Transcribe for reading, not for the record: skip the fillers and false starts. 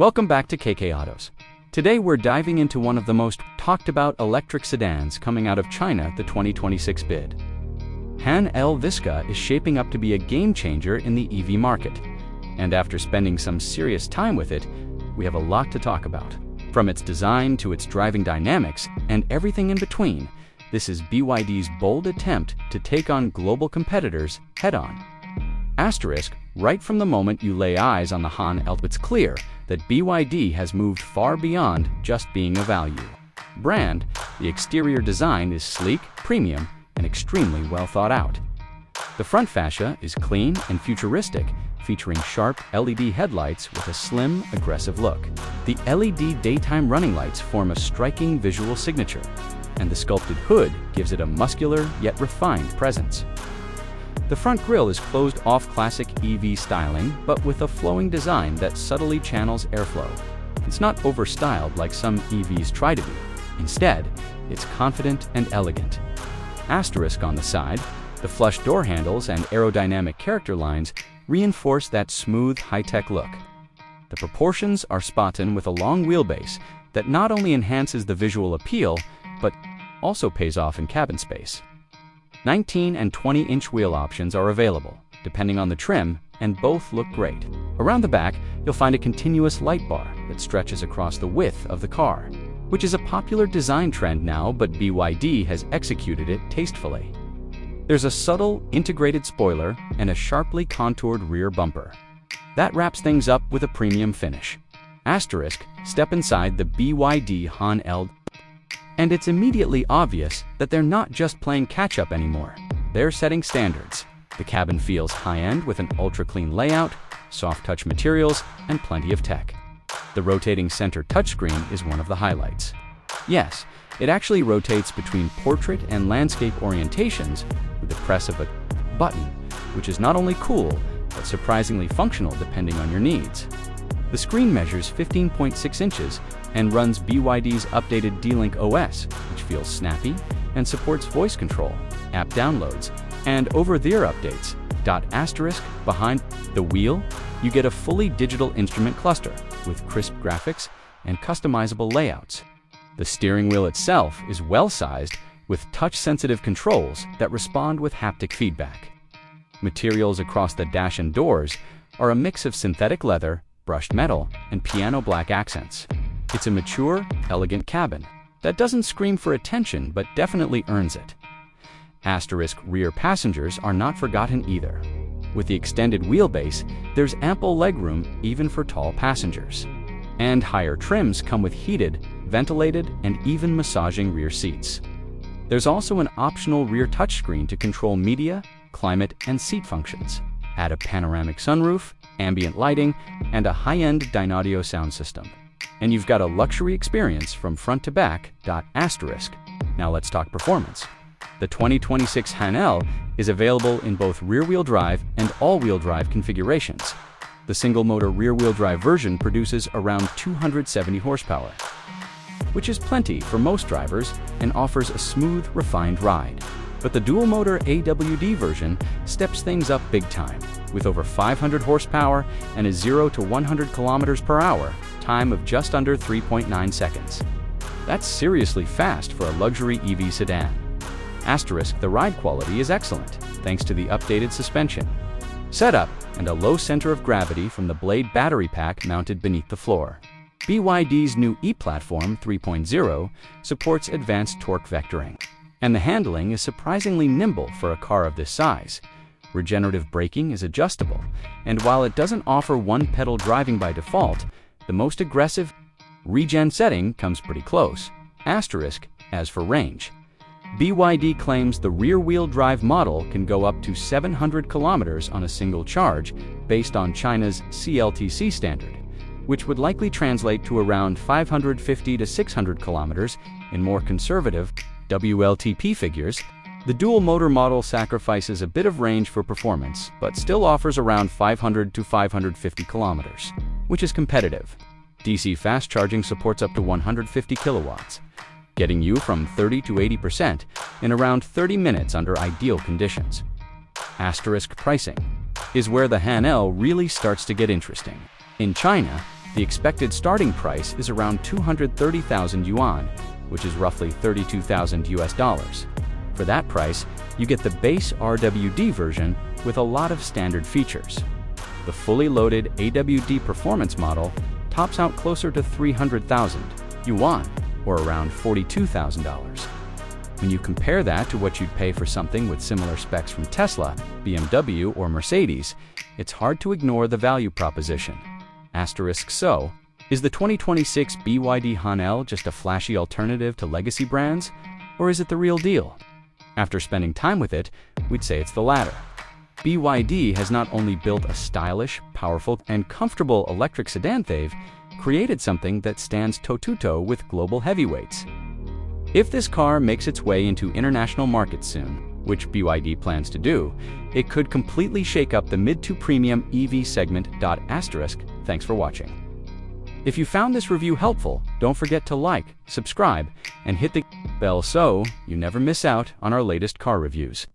Welcome back to KK Autos. Today we're diving into one of the most talked about electric sedans coming out of China, the 2026 bid. Han L Visca is shaping up to be a game changer in the EV market. And after spending some serious time with it, we have a lot to talk about. From its design to its driving dynamics and everything in between, this is BYD's bold attempt to take on global competitors head-on. Asterisk, right from the moment you lay eyes on the Han L, it's clear that BYD has moved far beyond just being a value brand. The exterior design is sleek, premium, and extremely well thought out. The front fascia is clean and futuristic, featuring sharp LED headlights with a slim, aggressive look. The LED daytime running lights form a striking visual signature, and the sculpted hood gives it a muscular yet refined presence. The front grille is closed-off classic EV styling, but with a flowing design that subtly channels airflow. It's not overstyled like some EVs try to be. Instead, it's confident and elegant. Asterisk on the side, the flush door handles and aerodynamic character lines reinforce that smooth, high-tech look. The proportions are spot-on with a long wheelbase that not only enhances the visual appeal, but also pays off in cabin space. 19 and 20-inch wheel options are available, depending on the trim, and both look great. Around the back, you'll find a continuous light bar that stretches across the width of the car, which is a popular design trend now, but BYD has executed it tastefully. There's a subtle, integrated spoiler and a sharply contoured rear bumper. That wraps things up with a premium finish. Asterisk, step inside the BYD Han L, and it's immediately obvious that they're not just playing catch-up anymore. They're setting standards. The cabin feels high-end with an ultra-clean layout, soft-touch materials, and plenty of tech. The rotating center touchscreen is one of the highlights. Yes, it actually rotates between portrait and landscape orientations with the press of a button, which is not only cool, but surprisingly functional depending on your needs. The screen measures 15.6 inches and runs BYD's updated D-Link OS, which feels snappy and supports voice control, app downloads, and over-the-air updates. Asterisk, behind the wheel, you get a fully digital instrument cluster with crisp graphics and customizable layouts. The steering wheel itself is well-sized with touch-sensitive controls that respond with haptic feedback. Materials across the dash and doors are a mix of synthetic leather, brushed metal, and piano black accents. It's a mature, elegant cabin that doesn't scream for attention but definitely earns it. Asterisk, rear passengers are not forgotten either. With the extended wheelbase, there's ample legroom even for tall passengers. And higher trims come with heated, ventilated, and even massaging rear seats. There's also an optional rear touchscreen to control media, climate, and seat functions. Add a panoramic sunroof, ambient lighting, and a high-end Dynaudio sound system, and you've got a luxury experience from front to back. Asterisk. Now let's talk performance. The 2026 Han L is available in both rear-wheel drive and all-wheel drive configurations. The single-motor rear-wheel drive version produces around 270 horsepower, which is plenty for most drivers and offers a smooth, refined ride. But the dual-motor AWD version steps things up big time, with over 500 horsepower and a 0 to 100 kilometers per hour time of just under 3.9 seconds. That's seriously fast for a luxury EV sedan. Asterisk, the ride quality is excellent, thanks to the updated suspension setup and a low center of gravity from the Blade battery pack mounted beneath the floor. BYD's new e-Platform 3.0 supports advanced torque vectoring, and the handling is surprisingly nimble for a car of this size. Regenerative braking is adjustable, and while it doesn't offer one-pedal driving by default, the most aggressive regen setting comes pretty close. Asterisk, as for range, BYD claims the rear-wheel drive model can go up to 700 kilometers on a single charge based on China's CLTC standard, which would likely translate to around 550 to 600 kilometers in more conservative WLTP figures. The dual-motor model sacrifices a bit of range for performance, but still offers around 500 to 550 kilometers, which is competitive. DC fast charging supports up to 150 kilowatts, getting you from 30 to 80% in around 30 minutes under ideal conditions. Asterisk, pricing is where the Han L really starts to get interesting. In China, The expected starting price is around 230,000 yuan, which is roughly 32,000 US dollars. For that price, you get the base RWD version with a lot of standard features. The fully loaded AWD performance model tops out closer to 300,000 yuan, or around $42,000. When you compare that to what you'd pay for something with similar specs from Tesla, BMW, or Mercedes, it's hard to ignore the value proposition. So, is the 2026 BYD Han L just a flashy alternative to legacy brands, or is it the real deal? After spending time with it, we'd say it's the latter. BYD has not only built a stylish, powerful, and comfortable electric sedan, they've created something that stands toe-to-toe with global heavyweights. If this car makes its way into international markets soon, which BYD plans to do, it could completely shake up the mid-to-premium EV segment. Thanks for watching. If you found this review helpful, don't forget to like, subscribe, and hit the bell so you never miss out on our latest car reviews.